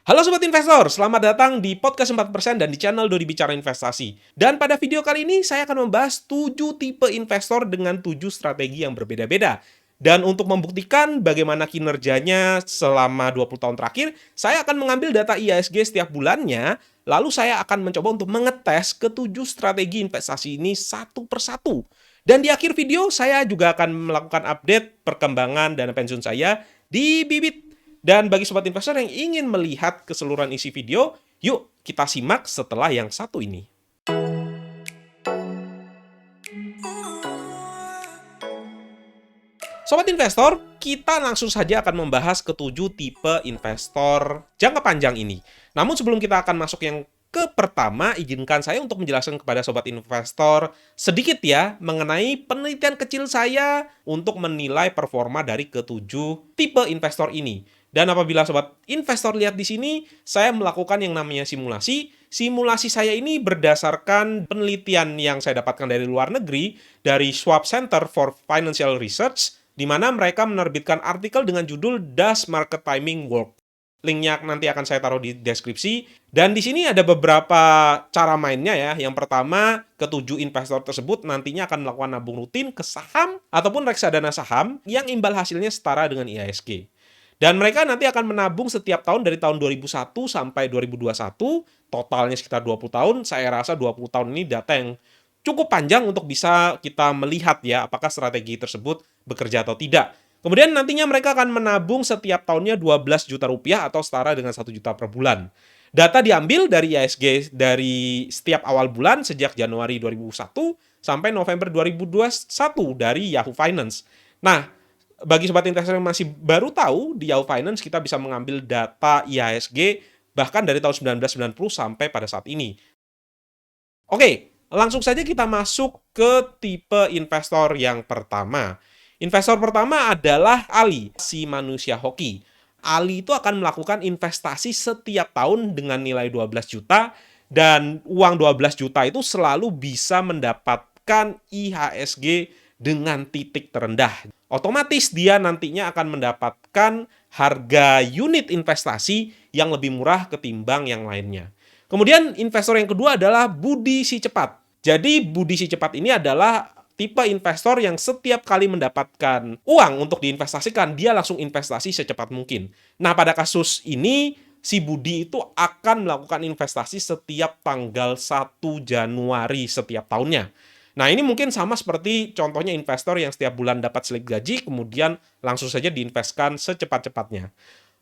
Halo Sobat Investor, selamat datang di Podcast 4% dan di channel Dodi Bicara Investasi. Dan pada video kali ini saya akan membahas 7 tipe investor dengan 7 strategi yang berbeda-beda. Dan untuk membuktikan bagaimana kinerjanya selama 20 tahun terakhir, saya akan mengambil data IHSG setiap bulannya, lalu saya akan mencoba untuk mengetes ketujuh strategi investasi ini satu persatu. Dan di akhir video, saya juga akan melakukan update perkembangan dana pensiun saya di Bibit. Dan bagi sobat investor yang ingin melihat keseluruhan isi video, yuk kita simak setelah yang satu ini. Sobat investor, kita langsung saja akan membahas ketujuh tipe investor jangka panjang ini. Namun sebelum kita akan masuk yang ke pertama, izinkan saya untuk menjelaskan kepada sobat investor sedikit ya mengenai penelitian kecil saya untuk menilai performa dari ketujuh tipe investor ini. Dan apabila sobat investor lihat di sini, saya melakukan yang namanya simulasi. Simulasi saya ini berdasarkan penelitian yang saya dapatkan dari luar negeri, dari Schwab Center for Financial Research, di mana mereka menerbitkan artikel dengan judul Does Market Timing Work? Linknya nanti akan saya taruh di deskripsi. Dan di sini ada beberapa cara mainnya ya. Yang pertama, ketujuh investor tersebut nantinya akan melakukan nabung rutin ke saham ataupun reksadana saham yang imbal hasilnya setara dengan IHSG. Dan mereka nanti akan menabung setiap tahun dari tahun 2001 sampai 2021, totalnya sekitar 20 tahun. Saya rasa 20 tahun ini data yang cukup panjang untuk bisa kita melihat ya apakah strategi tersebut bekerja atau tidak. Kemudian nantinya mereka akan menabung setiap tahunnya 12 juta rupiah atau setara dengan 1 juta per bulan. Data diambil dari IHSG dari setiap awal bulan sejak Januari 2001 sampai November 2021 dari Yahoo Finance. Nah, bagi sobat investor yang masih baru tahu, di Yahoo Finance kita bisa mengambil data IHSG bahkan dari tahun 1990 sampai pada saat ini. Oke, langsung saja kita masuk ke tipe investor yang pertama. Investor pertama adalah Ali, si manusia hoki. Ali itu akan melakukan investasi setiap tahun dengan nilai 12 juta dan uang 12 juta itu selalu bisa mendapatkan IHSG dengan titik terendah. Otomatis dia nantinya akan mendapatkan harga unit investasi yang lebih murah ketimbang yang lainnya. Kemudian investor yang kedua adalah Budi Si Cepat. Jadi Budi Si Cepat ini adalah tipe investor yang setiap kali mendapatkan uang untuk diinvestasikan, dia langsung investasi secepat mungkin. Nah, pada kasus ini, si Budi itu akan melakukan investasi setiap tanggal 1 Januari setiap tahunnya. Nah, ini mungkin sama seperti contohnya investor yang setiap bulan dapat slip gaji, kemudian langsung saja diinvestkan secepat-cepatnya.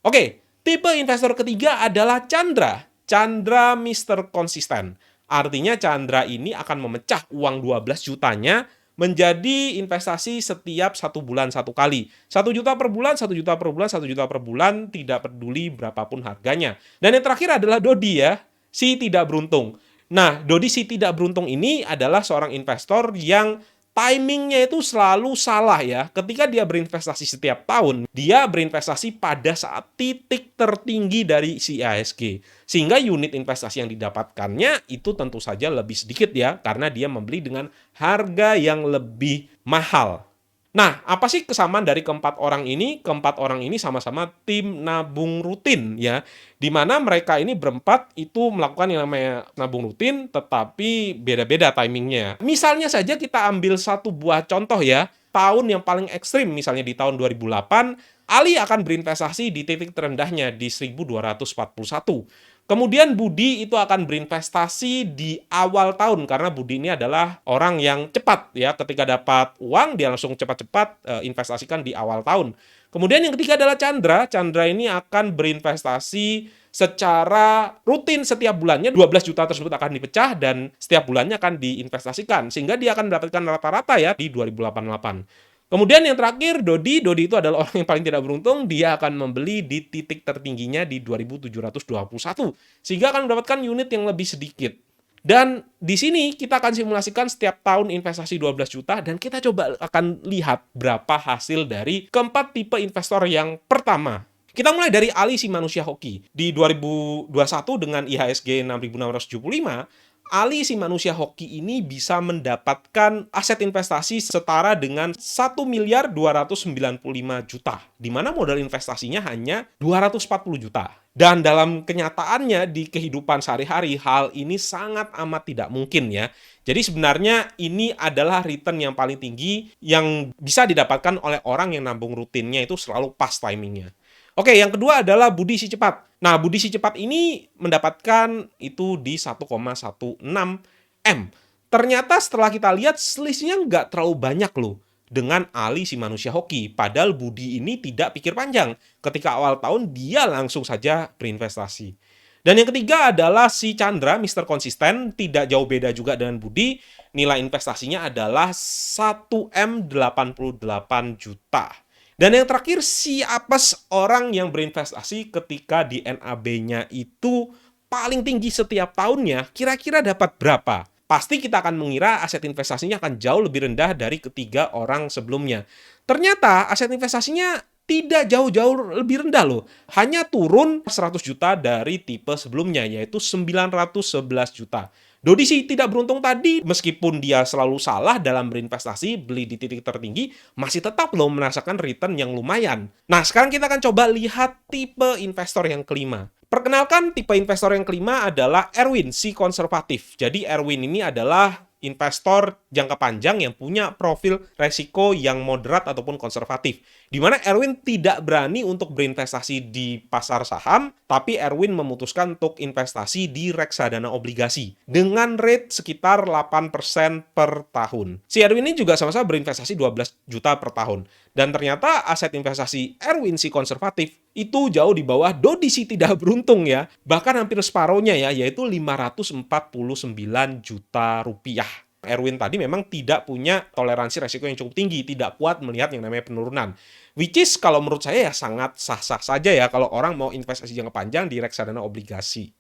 Oke, tipe investor ketiga adalah Chandra. Chandra Mister Konsisten. Artinya Chandra ini akan memecah uang 12 jutanya menjadi investasi setiap 1 bulan 1 kali. 1 juta per bulan, 1 juta per bulan, 1 juta per bulan, tidak peduli berapapun harganya. Dan yang terakhir adalah Dodi ya, si tidak beruntung. Nah, Dodi si tidak beruntung ini adalah seorang investor yang timingnya itu selalu salah ya. Ketika dia berinvestasi setiap tahun, dia berinvestasi pada saat titik tertinggi dari si IHSG. Sehingga unit investasi yang didapatkannya itu tentu saja lebih sedikit ya, karena dia membeli dengan harga yang lebih mahal. Nah, apa sih kesamaan dari keempat orang ini? Keempat orang ini sama-sama tim nabung rutin ya, di mana mereka ini berempat itu melakukan yang namanya nabung rutin, tetapi beda-beda timingnya. Misalnya saja kita ambil satu buah contoh ya, tahun yang paling ekstrim misalnya di tahun 2008, Ali akan berinvestasi di titik terendahnya di 1241. Kemudian Budi itu akan berinvestasi di awal tahun karena Budi ini adalah orang yang cepat ya, ketika dapat uang dia langsung cepat-cepat investasikan di awal tahun. Kemudian yang ketiga adalah Chandra. Chandra ini akan berinvestasi secara rutin setiap bulannya, 12 juta tersebut akan dipecah dan setiap bulannya akan diinvestasikan sehingga dia akan mendapatkan rata-rata ya di 2088. Kemudian yang terakhir, Dodi. Dodi itu adalah orang yang paling tidak beruntung. Dia akan membeli di titik tertingginya di 2721. Sehingga akan mendapatkan unit yang lebih sedikit. Dan di sini kita akan simulasikan setiap tahun investasi 12 juta dan kita coba akan lihat berapa hasil dari keempat tipe investor yang pertama. Kita mulai dari Ali si manusia hoki. Di 2021 dengan IHSG 6.675, Ali si manusia hoki ini bisa mendapatkan aset investasi setara dengan 1.295.000.000, di mana modal investasinya hanya 240 juta. Dan dalam kenyataannya di kehidupan sehari-hari, hal ini sangat amat tidak mungkin ya. Jadi sebenarnya ini adalah return yang paling tinggi yang bisa didapatkan oleh orang yang nabung rutinnya itu selalu pas timingnya. Oke, yang kedua adalah Budi si cepat. Nah, Budi si cepat ini mendapatkan itu di 1,16 M. Ternyata setelah kita lihat selisihnya nggak terlalu banyak loh dengan Ali si manusia hoki. Padahal Budi ini tidak pikir panjang. Ketika awal tahun dia langsung saja berinvestasi. Dan yang ketiga adalah si Chandra, Mr. Konsisten, tidak jauh beda juga dengan Budi. Nilai investasinya adalah 1M88 juta. Dan yang terakhir, si apes, orang yang berinvestasi ketika di NAB-nya itu paling tinggi setiap tahunnya, kira-kira dapat berapa? Pasti kita akan mengira aset investasinya akan jauh lebih rendah dari ketiga orang sebelumnya. Ternyata aset investasinya tidak jauh-jauh lebih rendah loh. Hanya turun 100 juta dari tipe sebelumnya, yaitu 911 juta. Dodi sih tidak beruntung tadi, meskipun dia selalu salah dalam berinvestasi, beli di titik tertinggi, masih tetap loh merasakan return yang lumayan. Nah, sekarang kita akan coba lihat tipe investor yang kelima. Perkenalkan, tipe investor yang kelima adalah Erwin, si konservatif. Jadi Erwin ini adalah investor jangka panjang yang punya profil resiko yang moderat ataupun konservatif. Di mana Erwin tidak berani untuk berinvestasi di pasar saham, tapi Erwin memutuskan untuk investasi di reksadana obligasi dengan rate sekitar 8% per tahun. Si Erwin ini juga sama-sama berinvestasi 12 juta per tahun. Dan ternyata aset investasi Erwin si konservatif itu jauh di bawah Dodi si tidak beruntung ya. Bahkan hampir separohnya ya, yaitu 549 juta rupiah. Erwin tadi memang tidak punya toleransi resiko yang cukup tinggi, tidak kuat melihat yang namanya penurunan. Which is kalau menurut saya ya sangat sah-sah saja ya kalau orang mau investasi jangka panjang di reksadana obligasi.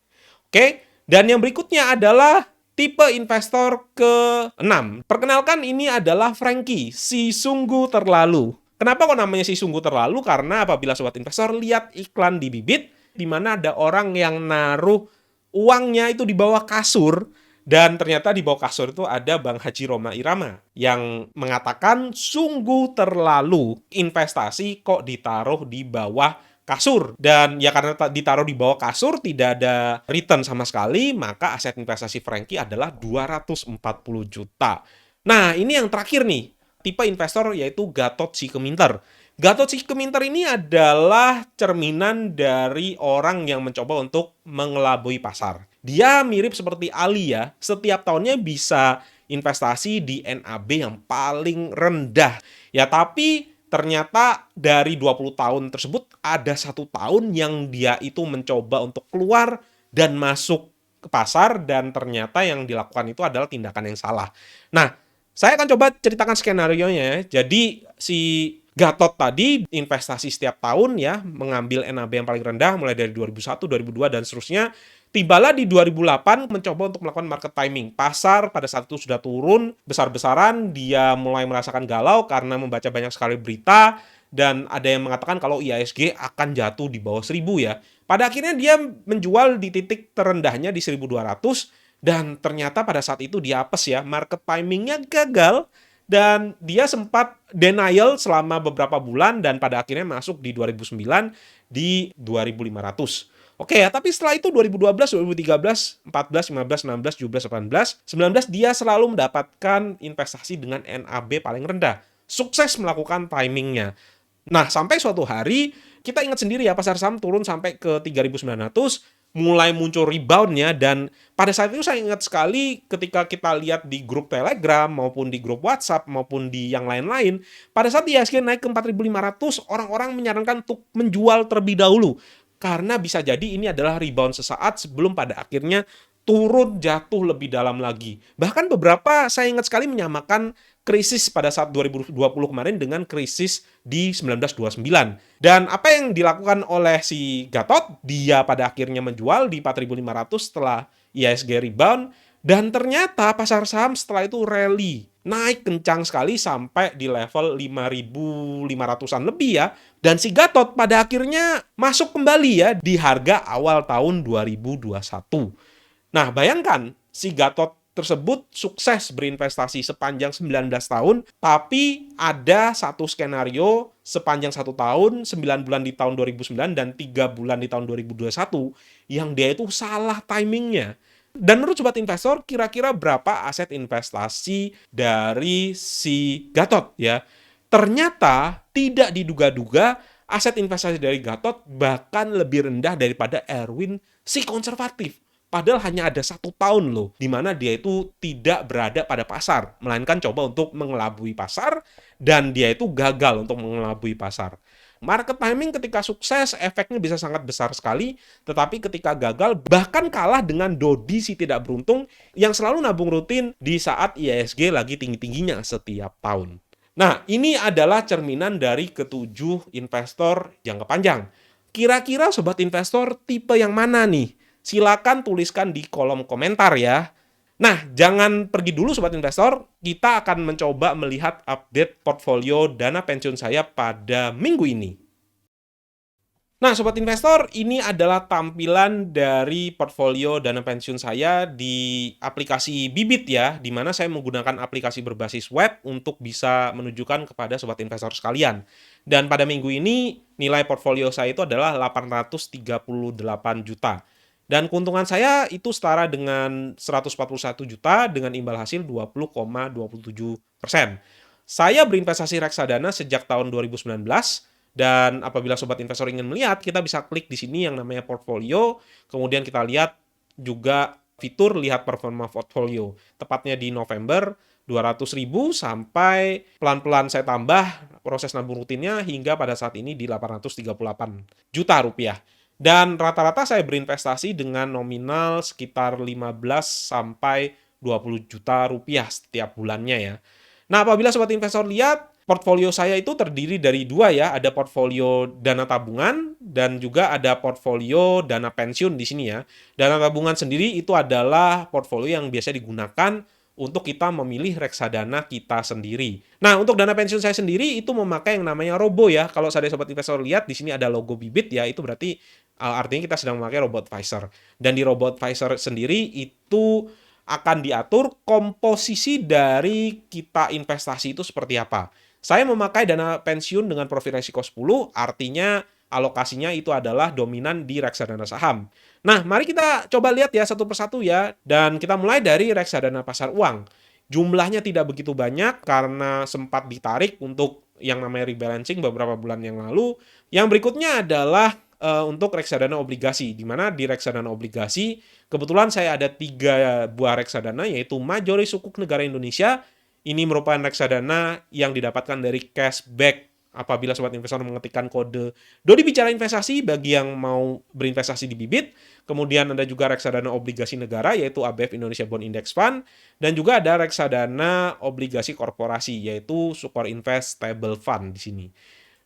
Oke, dan yang berikutnya adalah tipe investor ke-6. Perkenalkan, ini adalah Frankie, si sungguh terlalu. Kenapa kok namanya si sungguh terlalu? Karena apabila sobat investor lihat iklan di Bibit, di mana ada orang yang naruh uangnya itu di bawah kasur, dan ternyata di bawah kasur itu ada Bang Haji Rhoma Irama yang mengatakan sungguh terlalu investasi kok ditaruh di bawah kasur. Dan ya karena ditaruh di bawah kasur tidak ada return sama sekali, maka aset investasi Frankie adalah 240 juta. Nah, ini yang terakhir nih, tipe investor yaitu Gatot si Keminter. Gatot si Keminter ini adalah cerminan dari orang yang mencoba untuk mengelabui pasar. Dia mirip seperti Ali ya, setiap tahunnya bisa investasi di NAB yang paling rendah. Ya tapi ternyata dari 20 tahun tersebut ada 1 tahun yang dia itu mencoba untuk keluar dan masuk ke pasar, dan ternyata yang dilakukan itu adalah tindakan yang salah. Nah, saya akan coba ceritakan skenario-nya ya. Jadi si Gatot tadi investasi setiap tahun ya, mengambil NAB yang paling rendah mulai dari 2001, 2002 dan seterusnya. Tibalah di 2008 mencoba untuk melakukan market timing. Pasar pada saat itu sudah turun besar-besaran, dia mulai merasakan galau karena membaca banyak sekali berita dan ada yang mengatakan kalau IHSG akan jatuh di bawah 1000 ya. Pada akhirnya dia menjual di titik terendahnya di 1200, dan ternyata pada saat itu dia apes ya, market timingnya gagal. Dan dia sempat denial selama beberapa bulan dan pada akhirnya masuk di 2009 di 2500. Oke ya, tapi setelah itu 2012, 2013, 14, 15, 16, 17, 18, 19 dia selalu mendapatkan investasi dengan NAB paling rendah. Sukses melakukan timingnya. Nah, sampai suatu hari kita ingat sendiri ya, pasar saham turun sampai ke 3.900, mulai muncul reboundnya, dan pada saat itu saya ingat sekali ketika kita lihat di grup Telegram maupun di grup WhatsApp maupun di yang lain-lain, pada saat IHSG naik ke 4.500, orang-orang menyarankan untuk menjual terlebih dahulu karena bisa jadi ini adalah rebound sesaat sebelum pada akhirnya turun jatuh lebih dalam lagi. Bahkan beberapa saya ingat sekali menyamakan krisis pada saat 2020 kemarin dengan krisis di 1929. Dan apa yang dilakukan oleh si Gatot, dia pada akhirnya menjual di 4.500 setelah IHSG rebound, dan ternyata pasar saham setelah itu rally, naik kencang sekali sampai di level 5.500-an lebih ya. Dan si Gatot pada akhirnya masuk kembali ya di harga awal tahun 2021. Nah, bayangkan si Gatot tersebut sukses berinvestasi sepanjang 19 tahun, tapi ada satu skenario sepanjang 1 tahun, 9 bulan di tahun 2009 dan 3 bulan di tahun 2021 yang dia itu salah timingnya. Dan menurut sobat investor, kira-kira berapa aset investasi dari si Gatot ya? Ternyata tidak diduga-duga aset investasi dari Gatot bahkan lebih rendah daripada Erwin si konservatif. Padahal hanya ada 1 tahun loh, di mana dia itu tidak berada pada pasar, melainkan coba untuk mengelabui pasar, dan dia itu gagal untuk mengelabui pasar. Market timing ketika sukses, efeknya bisa sangat besar sekali, tetapi ketika gagal, bahkan kalah dengan Dodi si tidak beruntung, yang selalu nabung rutin di saat IHSG lagi tinggi-tingginya setiap tahun. Nah, ini adalah cerminan dari ketujuh investor jangka panjang. Kira-kira sobat investor tipe yang mana nih? Silakan tuliskan di kolom komentar ya. Nah, jangan pergi dulu sobat investor, kita akan mencoba melihat update portfolio dana pensiun saya pada minggu ini. Nah, sobat investor, ini adalah tampilan dari portfolio dana pensiun saya di aplikasi Bibit ya, di mana saya menggunakan aplikasi berbasis web untuk bisa menunjukkan kepada sobat investor sekalian. Dan pada minggu ini, nilai portfolio saya itu adalah 838 juta. Dan keuntungan saya itu setara dengan 141 juta dengan imbal hasil 20,27%. Saya berinvestasi reksadana sejak tahun 2019, dan apabila sobat investor ingin melihat, kita bisa klik di sini yang namanya portfolio, kemudian kita lihat juga fitur lihat performa portfolio. Tepatnya di November, 200.000 sampai pelan-pelan saya tambah proses nabung rutinnya hingga pada saat ini di 838 juta rupiah. Dan rata-rata saya berinvestasi dengan nominal sekitar 15 sampai 20 juta rupiah setiap bulannya ya. Nah, apabila sobat investor lihat, portfolio saya itu terdiri dari dua ya, ada portfolio dana tabungan dan juga ada portfolio dana pensiun di sini ya. Dana tabungan sendiri itu adalah portfolio yang biasa digunakan untuk kita memilih reksadana kita sendiri. Nah, untuk dana pensiun saya sendiri itu memakai yang namanya Robo ya. Kalau saya sobat investor lihat di sini ada logo Bibit ya, itu berarti artinya kita sedang memakai Robo Advisor. Dan di Robo Advisor sendiri itu akan diatur komposisi dari kita investasi itu seperti apa. Saya memakai dana pensiun dengan profil resiko 10, artinya alokasinya itu adalah dominan di reksadana saham. Nah, mari kita coba lihat ya satu persatu ya, dan kita mulai dari reksadana pasar uang. Jumlahnya tidak begitu banyak karena sempat ditarik untuk yang namanya rebalancing beberapa bulan yang lalu. Yang berikutnya adalah untuk reksadana obligasi, di mana di reksadana obligasi kebetulan saya ada 3 buah reksadana, yaitu Majori Sukuk Negara Indonesia. Ini merupakan reksadana yang didapatkan dari cashback apabila sobat investor mengetikkan kode Dodi Bicara Investasi bagi yang mau berinvestasi di Bibit. Kemudian ada juga reksadana obligasi negara yaitu ABF Indonesia Bond Index Fund, dan juga ada reksadana obligasi korporasi yaitu Sukor Invest Stable Fund di sini.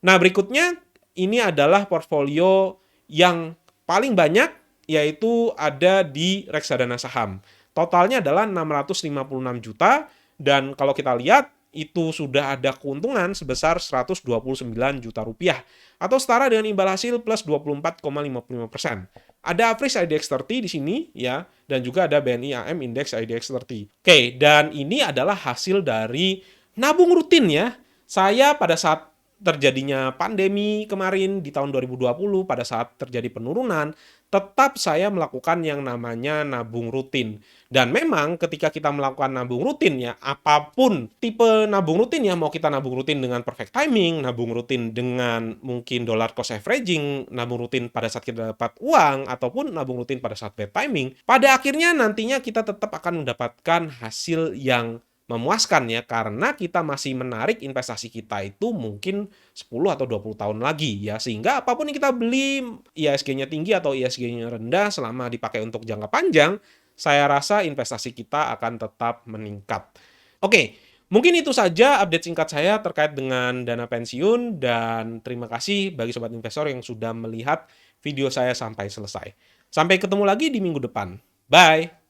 Nah, berikutnya ini adalah portfolio yang paling banyak, yaitu ada di reksadana saham. Totalnya adalah 656 juta, dan kalau kita lihat itu sudah ada keuntungan sebesar 129 juta rupiah atau setara dengan imbal hasil plus 24,55%. Ada Average IDX 30 di sini ya, dan juga ada BNI AM Index IDX 30. Oke, dan ini adalah hasil dari nabung rutin ya. Saya pada saat terjadinya pandemi kemarin di tahun 2020, pada saat terjadi penurunan, tetap saya melakukan yang namanya nabung rutin. Dan memang ketika kita melakukan nabung rutin ya, apapun tipe nabung rutin ya, mau kita nabung rutin dengan perfect timing, nabung rutin dengan mungkin dollar cost averaging, nabung rutin pada saat kita dapat uang, ataupun nabung rutin pada saat bad timing, pada akhirnya nantinya kita tetap akan mendapatkan hasil yang memuaskan ya, karena kita masih menarik investasi kita itu mungkin 10 atau 20 tahun lagi ya, sehingga apapun yang kita beli IHSG-nya tinggi atau IHSG-nya rendah selama dipakai untuk jangka panjang, saya rasa investasi kita akan tetap meningkat. Oke, mungkin itu saja update singkat saya terkait dengan dana pensiun, dan terima kasih bagi sobat investor yang sudah melihat video saya sampai selesai. Sampai ketemu lagi di minggu depan. Bye!